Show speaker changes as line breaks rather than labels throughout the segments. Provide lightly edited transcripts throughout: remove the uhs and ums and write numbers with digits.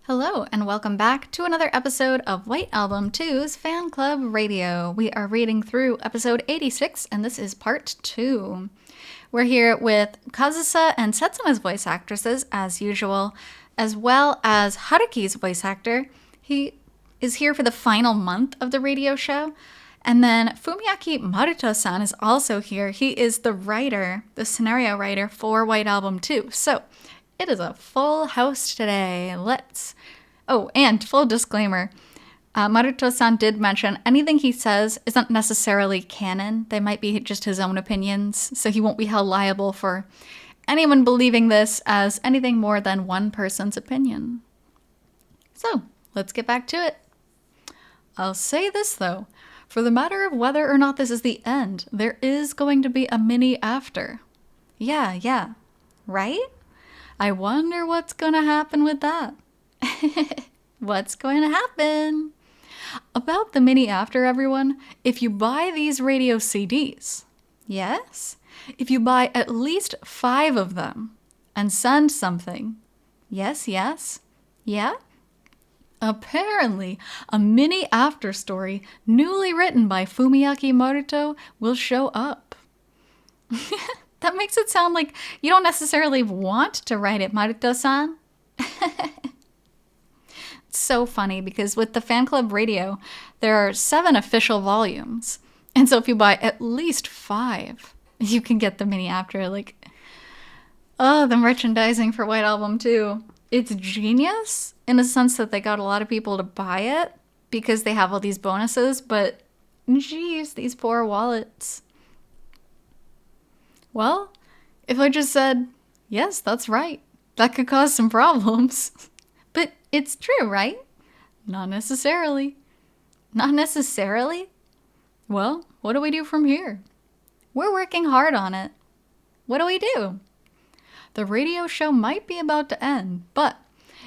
Hello, and welcome back to another episode of White Album 2's Fan Club Radio. We are reading through episode 86, and this is part 2. We're here with Kazusa and Setsuna's voice actresses, as usual, as well as Haruki's voice actor. He is here for the final month of the radio show. And then Fumiaki Maruto-san is also here. He is the writer, the scenario writer for White Album 2. So it is a full house today. Oh, and full disclaimer, Maruto-san did mention anything he says isn't necessarily canon. They might be just his own opinions, so he won't be held liable for anyone believing this as anything more than one person's opinion. So, let's get back to it. I'll say this, though. For the matter of whether or not this is the end, there is going to be a mini after. Yeah. Right? I wonder what's going to happen with that. What's going to happen? About the mini after, everyone, if you buy these radio CDs, yes? If you buy at least 5 of them and send something, yes, yeah? Apparently, a mini after story newly written by Fumiaki Maruto will show up. That makes it sound like you don't necessarily want to write it, Maruto-san. It's so funny because with the Fan Club Radio, there are 7 official volumes. And so if you buy at least 5, you can get the mini after. The merchandising for White Album 2. It's genius in a sense that they got a lot of people to buy it because they have all these bonuses, but geez, these poor wallets. Well, if I just said, yes, that's right, that could cause some problems. But it's true, right? Not necessarily. Not necessarily? Well, what do we do from here? We're working hard on it. What do we do? The radio show might be about to end, but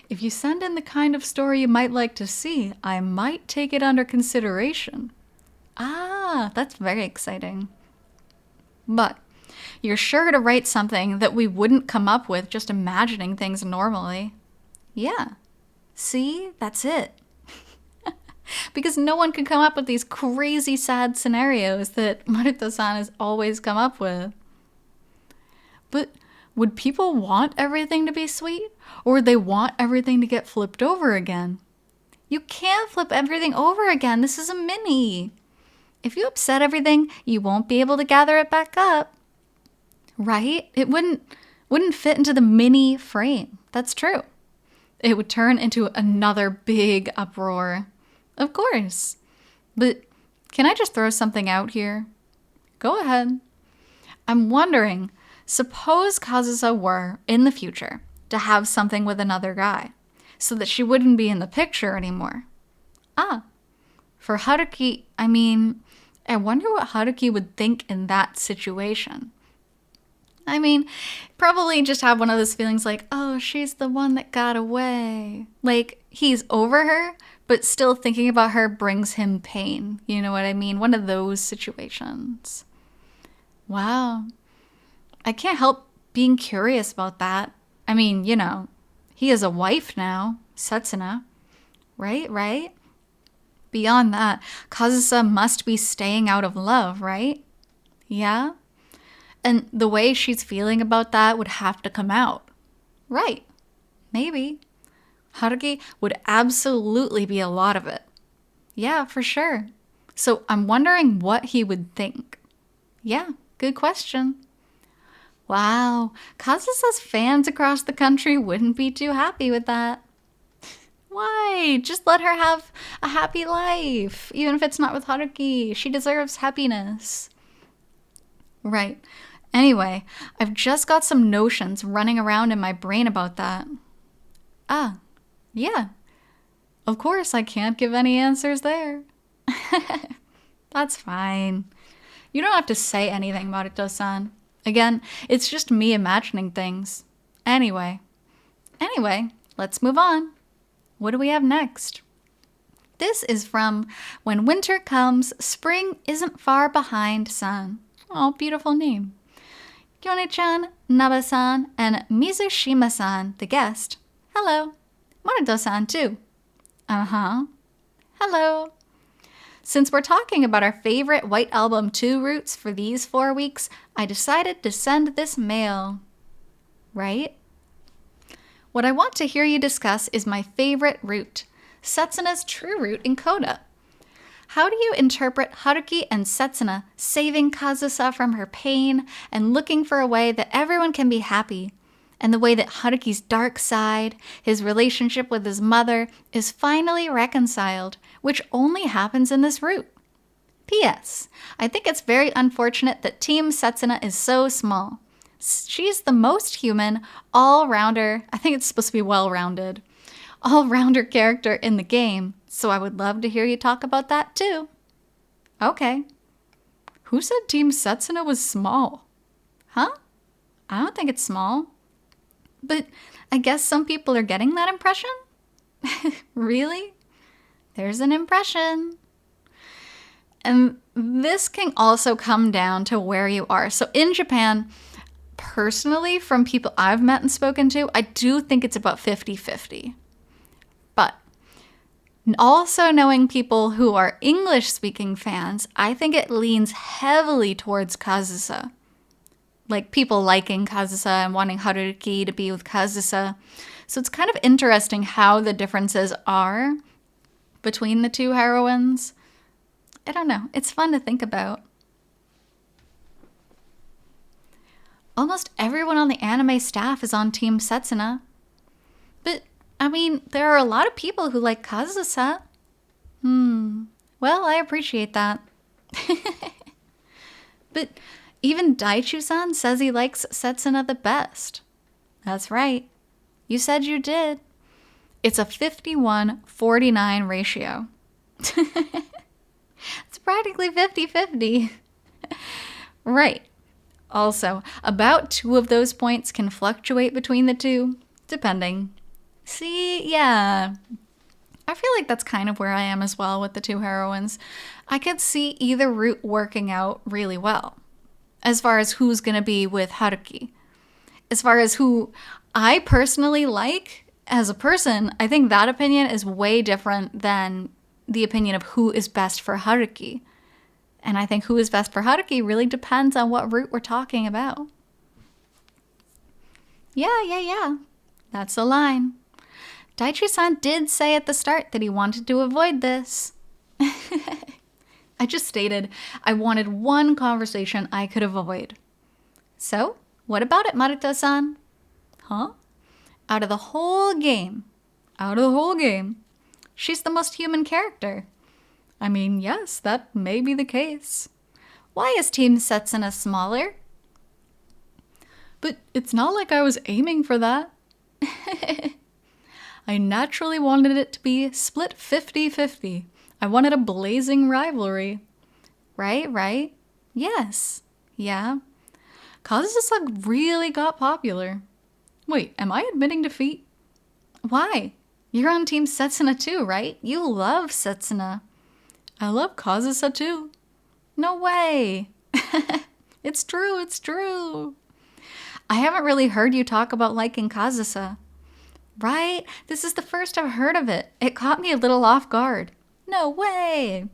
if you send in the kind of story you might like to see, I might take it under consideration. Ah, that's very exciting. But you're sure to write something that we wouldn't come up with just imagining things normally. Yeah. See? That's it. Because no one can come up with these crazy sad scenarios that Maruto-san has always come up with. But would people want everything to be sweet? Or would they want everything to get flipped over again? You can't flip everything over again. This is a mini. If you upset everything, you won't be able to gather it back up. Right? It wouldn't fit into the mini frame. That's true. It would turn into another big uproar. Of course. But can I just throw something out here? Go ahead. I'm wondering, suppose Kazusa were, in the future, to have something with another guy, so that she wouldn't be in the picture anymore. For Haruki, I wonder what Haruki would think in that situation. Probably just have one of those feelings like, oh, she's the one that got away. Like, he's over her, but still thinking about her brings him pain. You know what I mean? One of those situations. Wow. I can't help being curious about that. He has a wife now, Setsuna. Right? Beyond that, Kazusa must be staying out of love, right? Yeah? And the way she's feeling about that would have to come out. Right. Maybe. Haruki would absolutely be a lot of it. Yeah, for sure. So I'm wondering what he would think. Yeah, good question. Wow, Kazusa's fans across the country wouldn't be too happy with that. Why? Just let her have a happy life, even if it's not with Haruki. She deserves happiness. Right. Anyway, I've just got some notions running around in my brain about that. Yeah. Of course, I can't give any answers there. That's fine. You don't have to say anything, Maruto-san. Again, it's just me imagining things. Anyway, let's move on. What do we have next? This is from When Winter Comes, Spring Isn't Far Behind-san. Oh, beautiful name. Yone-chan, Naba-san, and Mizushima-san, the guest. Hello. Maruto-san too. Uh-huh. Hello. Since we're talking about our favorite White Album 2 routes for these 4 weeks, I decided to send this mail. Right? What I want to hear you discuss is my favorite route, Setsuna's true route in Coda. How do you interpret Haruki and Setsuna saving Kazusa from her pain and looking for a way that everyone can be happy? And the way that Haruki's dark side, his relationship with his mother, is finally reconciled, which only happens in this route. P.S. I think it's very unfortunate that Team Setsuna is so small. She's the most human, all-rounder, I think it's supposed to be well-rounded, all-rounder character in the game, so I would love to hear you talk about that too. Okay. Who said Team Setsuna was small? Huh? I don't think it's small. But I guess some people are getting that impression? Really? There's an impression. And this can also come down to where you are. So in Japan, personally, from people I've met and spoken to, I do think it's about 50-50. But also knowing people who are English-speaking fans, I think it leans heavily towards Kazusa. Like people liking Kazusa and wanting Haruki to be with Kazusa. So it's kind of interesting how the differences are between the two heroines. I don't know. It's fun to think about. Almost everyone on the anime staff is on Team Setsuna. But, I mean, there are a lot of people who like Kazusa. Well, I appreciate that. But even Daichu-san says he likes Setsuna the best. That's right. You said you did. It's a 51-49 ratio. It's practically 50-50. Right. Also, about 2 of those points can fluctuate between the two, depending. See, yeah. I feel like that's kind of where I am as well with the 2 heroines. I could see either route working out really well. As far as who's going to be with Haruki. As far as who I personally like as a person, I think that opinion is way different than the opinion of who is best for Haruki. And I think who is best for Haruki really depends on what route we're talking about. Yeah. That's the line. Daichi-san did say at the start that he wanted to avoid this. I just stated I wanted one conversation I could avoid. So, what about it, Maruto-san? Huh? Out of the whole game, she's the most human character. I mean, yes, that may be the case. Why is Team Setsuna smaller? But it's not like I was aiming for that. I naturally wanted it to be split 50-50. I wanted a blazing rivalry. Right? Yes. Yeah. Kazusa really got popular. Wait, am I admitting defeat? Why? You're on Team Setsuna too, right? You love Setsuna. I love Kazusa too. No way. It's true. I haven't really heard you talk about liking Kazusa. Right? This is the first I've heard of it. It caught me a little off guard. No way.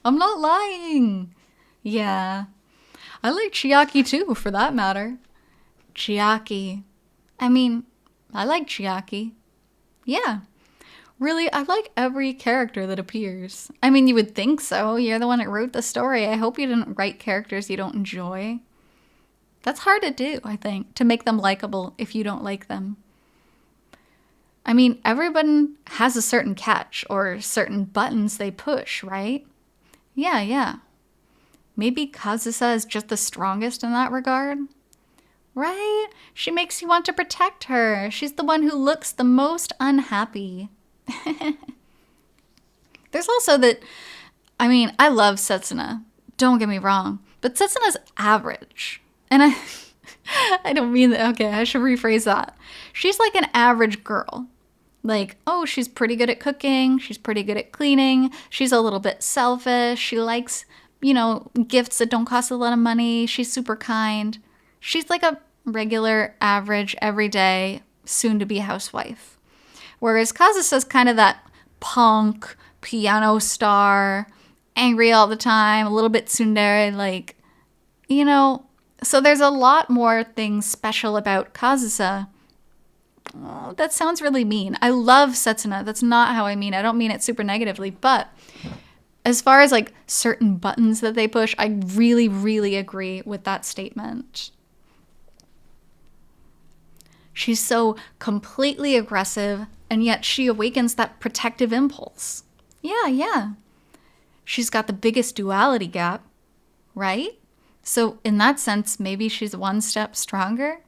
I'm not lying. Yeah. I like Chiaki too, for that matter. Chiaki. I mean, I like Chiaki. Yeah. Really, I like every character that appears. I mean, you would think so. You're the one that wrote the story. I hope you didn't write characters you don't enjoy. That's hard to do, I think, to make them likable if you don't like them. I mean, everyone has a certain catch or certain buttons they push, right? Yeah. Maybe Kazusa is just the strongest in that regard. Right? She makes you want to protect her. She's the one who looks the most unhappy. There's also that, I mean, I love Setsuna. Don't get me wrong. But Setsuna's average. And I don't mean that. Okay, I should rephrase that. She's like an average girl. Like, oh, she's pretty good at cooking. She's pretty good at cleaning. She's a little bit selfish. She likes, gifts that don't cost a lot of money. She's super kind. She's like a regular, average, everyday soon-to-be housewife. Whereas Kazusa's kind of that punk, piano star, angry all the time, a little bit tsundere, like, you know. So there's a lot more things special about Kazusa. Oh, that sounds really mean. I love Setsuna. That's not how I mean. I don't mean it super negatively. But as far as like certain buttons that they push, I really, really agree with that statement. She's so completely aggressive, and yet she awakens that protective impulse. Yeah. She's got the biggest duality gap, right? So in that sense, maybe she's one step stronger?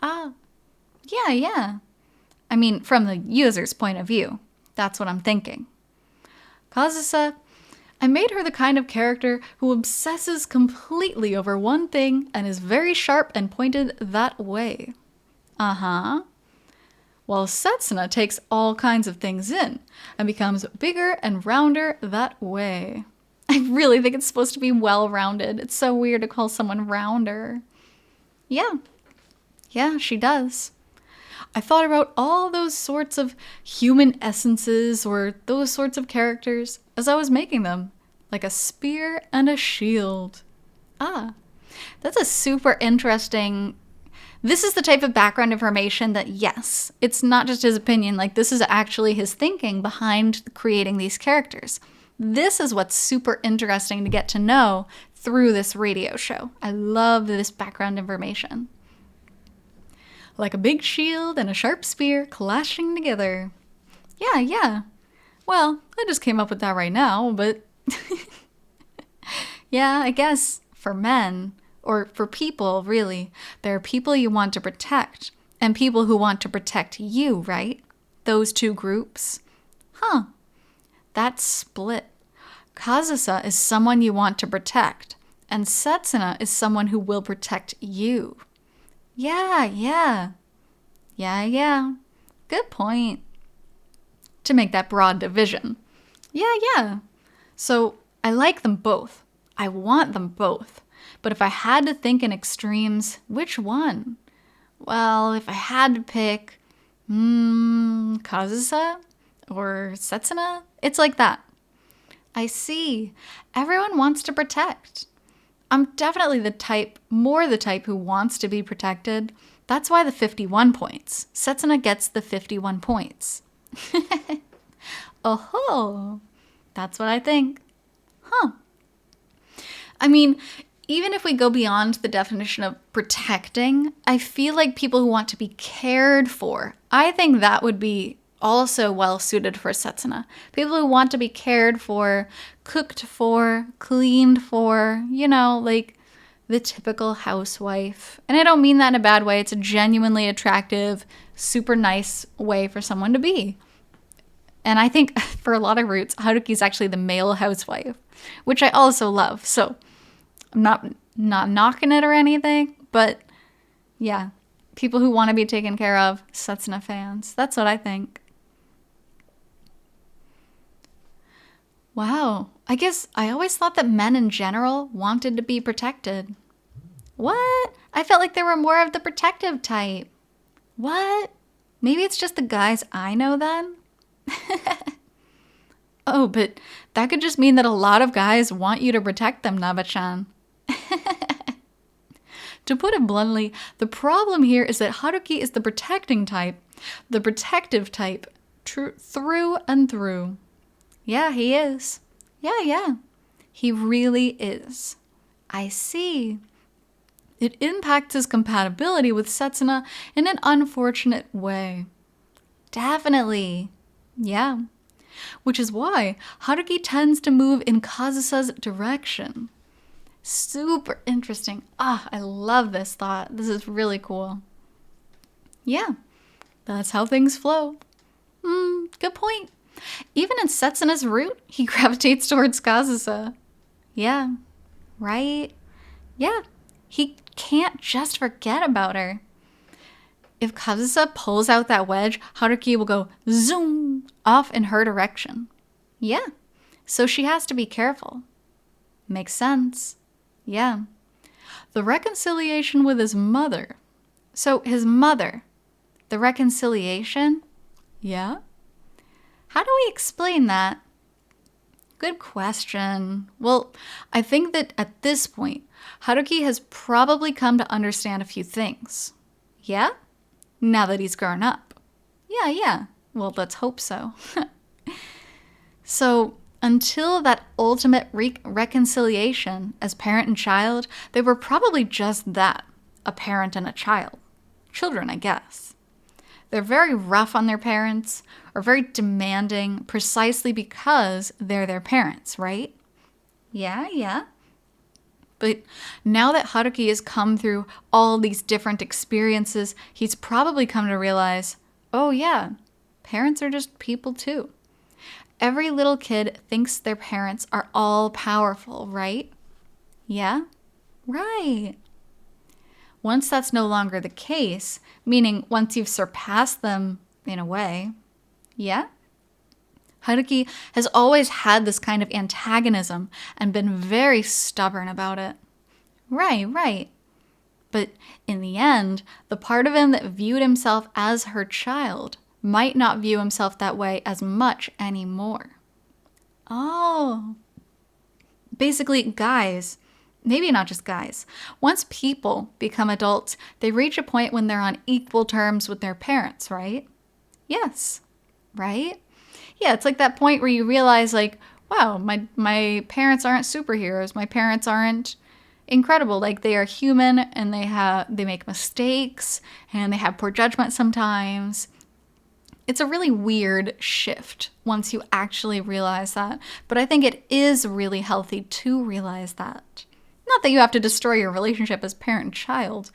Yeah. I mean, from the user's point of view, that's what I'm thinking. Kazusa, I made her the kind of character who obsesses completely over one thing and is very sharp and pointed that way. While Setsuna takes all kinds of things in and becomes bigger and rounder that way. I really think it's supposed to be well-rounded. It's so weird to call someone rounder. Yeah, she does. I thought about all those sorts of human essences or those sorts of characters as I was making them, like a spear and a shield. That's a super interesting... This is the type of background information that, yes, it's not just his opinion, like this is actually his thinking behind creating these characters. This is what's super interesting to get to know through this radio show. I love this background information. Like a big shield and a sharp spear clashing together. Yeah. Well, I just came up with that right now, but... Yeah, I guess for men... Or for people, really, there are people you want to protect and people who want to protect you, right? Those two groups. That's split. Kazusa is someone you want to protect, and Setsuna is someone who will protect you. Yeah. Good point. To make that broad division. Yeah. So I like them both. I want them both. But if I had to think in extremes, which one? Well, if I had to pick Kazusa or Setsuna, it's like that. I see. Everyone wants to protect. I'm definitely more the type who wants to be protected. That's why the 51 points. Setsuna gets the 51 points. Oh, that's what I think. I mean... Even if we go beyond the definition of protecting, I feel like people who want to be cared for, I think that would be also well suited for Setsuna. People who want to be cared for, cooked for, cleaned for, like the typical housewife. And I don't mean that in a bad way. It's a genuinely attractive, super nice way for someone to be. And I think for a lot of roots, Haruki's actually the male housewife, which I also love. So I'm not knocking it or anything, but yeah, people who want to be taken care of, Setsuna fans. That's what I think. Wow, I guess I always thought that men in general wanted to be protected. What? I felt like there were more of the protective type. What? Maybe it's just the guys I know then? Oh, but that could just mean that a lot of guys want you to protect them, Naba-chan. To put it bluntly, the problem here is that Haruki is the protecting type, the protective type, through and through. Yeah, he is. Yeah. He really is. I see. It impacts his compatibility with Setsuna in an unfortunate way. Definitely. Yeah. Which is why Haruki tends to move in Kazusa's direction. Super interesting. I love this thought. This is really cool. Yeah, that's how things flow. Good point. Even in Setsuna's route, he gravitates towards Kazusa. Yeah, right? Yeah, he can't just forget about her. If Kazusa pulls out that wedge, Haruki will go zoom off in her direction. Yeah, so she has to be careful. Makes sense. Yeah. The reconciliation with his mother. So his mother, The reconciliation? Yeah? How do we explain that? Good question. Well, I think that at this point, Haruki has probably come to understand a few things. Yeah? Now that he's grown up. Yeah. Well, let's hope so. So, until that ultimate reconciliation as parent and child, they were probably just that, a parent and a child. Children, I guess. They're very rough on their parents, or very demanding precisely because they're their parents, right? Yeah. But now that Haruki has come through all these different experiences, he's probably come to realize, oh yeah, parents are just people too. Every little kid thinks their parents are all powerful, right? Yeah? Right. Once that's no longer the case, meaning once you've surpassed them in a way, yeah? Haruki has always had this kind of antagonism and been very stubborn about it. Right. But in the end, the part of him that viewed himself as her child might not view himself that way as much anymore. Oh. Basically, guys, maybe not just guys, once people become adults, they reach a point when they're on equal terms with their parents, right? Yes. Right? Yeah, it's like that point where you realize, like, wow, my parents aren't superheroes. My parents aren't incredible. Like, they are human, and they make mistakes, and they have poor judgment sometimes. It's a really weird shift once you actually realize that. But I think it is really healthy to realize that. Not that you have to destroy your relationship as parent and child.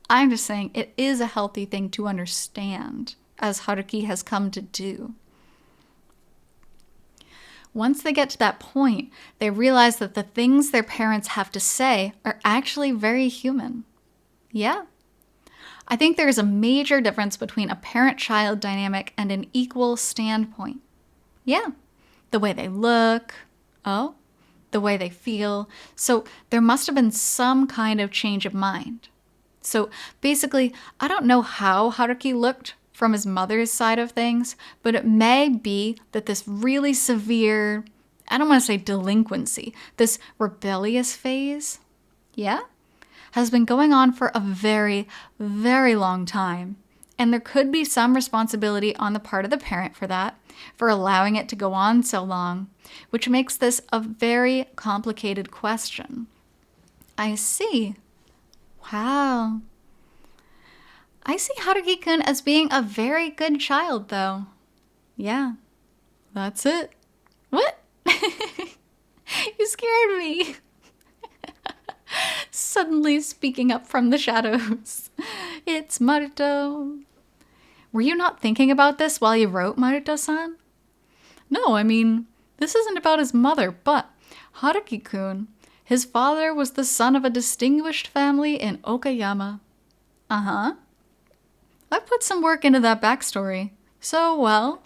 I'm just saying it is a healthy thing to understand, as Haruki has come to do. Once they get to that point, they realize that the things their parents have to say are actually very human. Yeah. I think there is a major difference between a parent-child dynamic and an equal standpoint. Yeah. The way they look. Oh. The way they feel. So there must have been some kind of change of mind. So basically, I don't know how Haruki looked from his mother's side of things, but it may be that this really severe, I don't want to say delinquency, this rebellious phase, yeah, has been going on for a very, very long time. And there could be some responsibility on the part of the parent for that, for allowing it to go on so long, which makes this a very complicated question. I see. Wow. I see Haruki-kun as being a very good child, though. Yeah, that's it. What? You scared me. Suddenly speaking up from the shadows. It's Maruto. Were you not thinking about this while you wrote, Maruto-san? No, I mean, this isn't about his mother, but Haruki-kun, his father was the son of a distinguished family in Okayama. Uh-huh. I put some work into that backstory. So, well,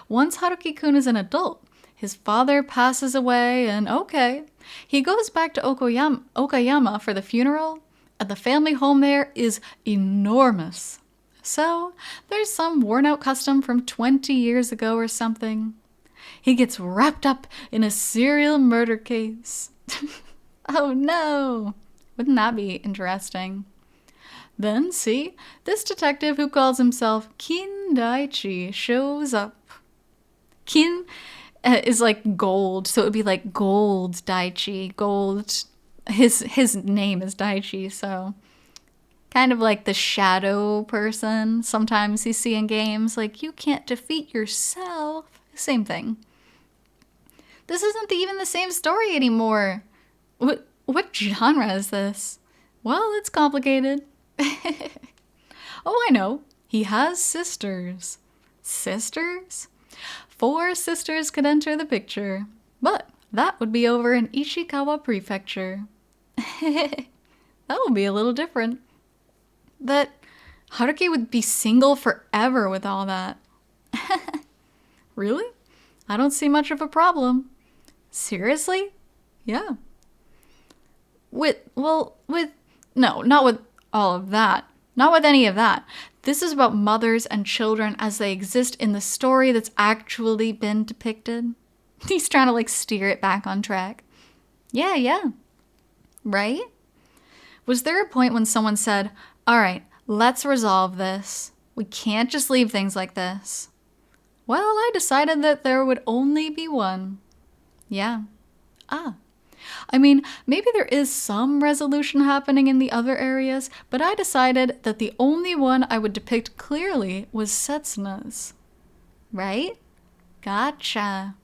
once Haruki-kun is an adult, his father passes away and okay, he goes back to Okayama for the funeral, and the family home there is enormous. So, there's some worn-out custom from 20 years ago or something. He gets wrapped up in a serial murder case. Oh no! Wouldn't that be interesting? Then, see, this detective who calls himself Kin Daichi shows up. Kin is like gold, so it would be like gold Daichi. Gold, his name is Daichi, so kind of like the shadow person sometimes you see in games, like you can't defeat yourself. Same thing. This isn't even the same story anymore. What genre is this? Well, it's complicated. Oh, I know. He has sisters. Sisters? 4 sisters could enter the picture, but that would be over in Ishikawa Prefecture. That would be a little different. But Haruki would be single forever with all that. Really? I don't see much of a problem. Seriously? Yeah. No, not with all of that. Not with any of that. This is about mothers and children as they exist in the story that's actually been depicted. He's trying to steer it back on track. Yeah. Right? Was there a point when someone said, all right, let's resolve this. We can't just leave things like this. Well, I decided that there would only be one. Yeah. I mean, maybe there is some resolution happening in the other areas, but I decided that the only one I would depict clearly was Setsuna's. Right? Gotcha.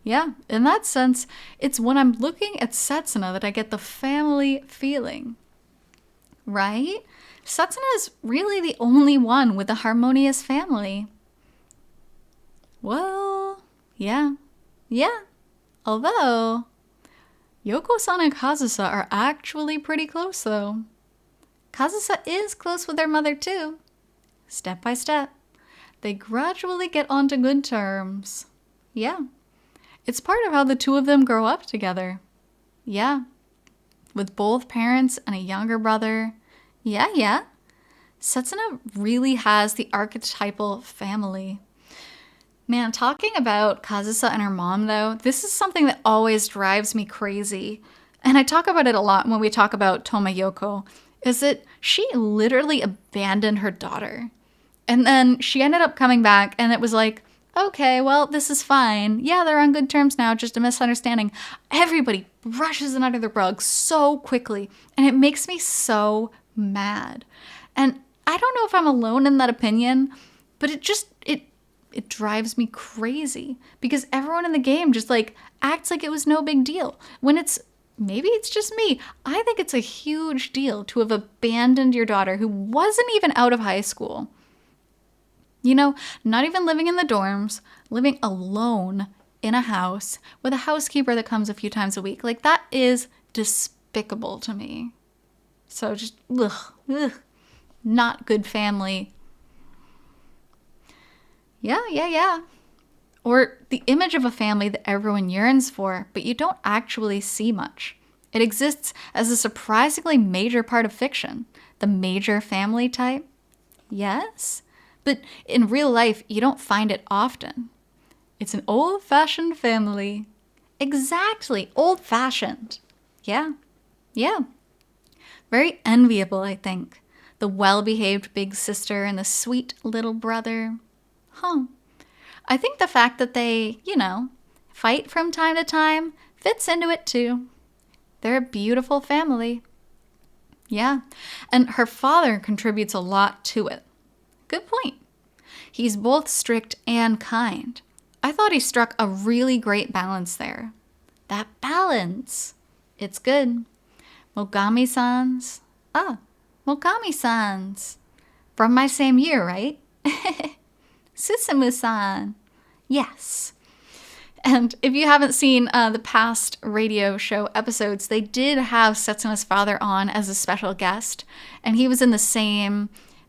Yeah, in that sense, it's when I'm looking at Setsuna that I get the family feeling. Right? Setsuna is really the only one with a harmonious family. Well, yeah. Although, Yoko-san and Kazusa are actually pretty close, though. Kazusa is close with their mother, too. Step by step. They gradually get onto good terms. Yeah. It's part of how the two of them grow up together. Yeah. With both parents and a younger brother. Yeah. Setsuna really has the archetypal family. Man, talking about Kazusa and her mom, though, this is something that always drives me crazy. And I talk about it a lot when we talk about Tomoyoko, is that she literally abandoned her daughter. And then she ended up coming back, and it was like, okay, well, this is fine. Yeah, they're on good terms now, just a misunderstanding. Everybody brushes it under the rug so quickly, and it makes me so mad. And I don't know if I'm alone in that opinion, but it drives me crazy because everyone in the game just acts like it was no big deal when maybe it's just me. I think it's a huge deal to have abandoned your daughter who wasn't even out of high school. You know, not even living in the dorms, living alone in a house with a housekeeper that comes a few times a week. That is despicable to me. So just, ugh, not good family. Yeah. Or the image of a family that everyone yearns for, but you don't actually see much. It exists as a surprisingly major part of fiction. The major family type. Yes. But in real life, you don't find it often. It's an old-fashioned family. Exactly, old-fashioned. Yeah. Very enviable, I think. The well-behaved big sister and the sweet little brother. I think the fact that they, fight from time to time fits into it too. They're a beautiful family. Yeah, and her father contributes a lot to it. Good point. He's both strict and kind. I thought he struck a really great balance there. That balance. It's good. Mogami-sans. Mogami-sans. From my same year, right? Susumu-san. Yes. And if you haven't seen the past radio show episodes, they did have Setsuna's father on as a special guest. And he was in the same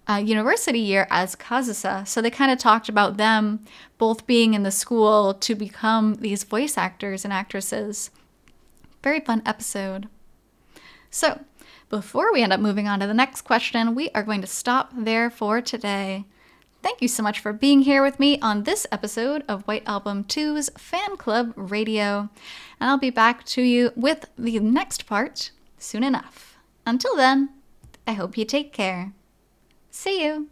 university year as Kazusa. So they kind of talked about them both being in the school to become these voice actors and actresses. Very fun episode. So before we end up moving on to the next question, we are going to stop there for today. Thank you so much for being here with me on this episode of White Album 2's Fan Club Radio. And I'll be back to you with the next part soon enough. Until then, I hope you take care. See you.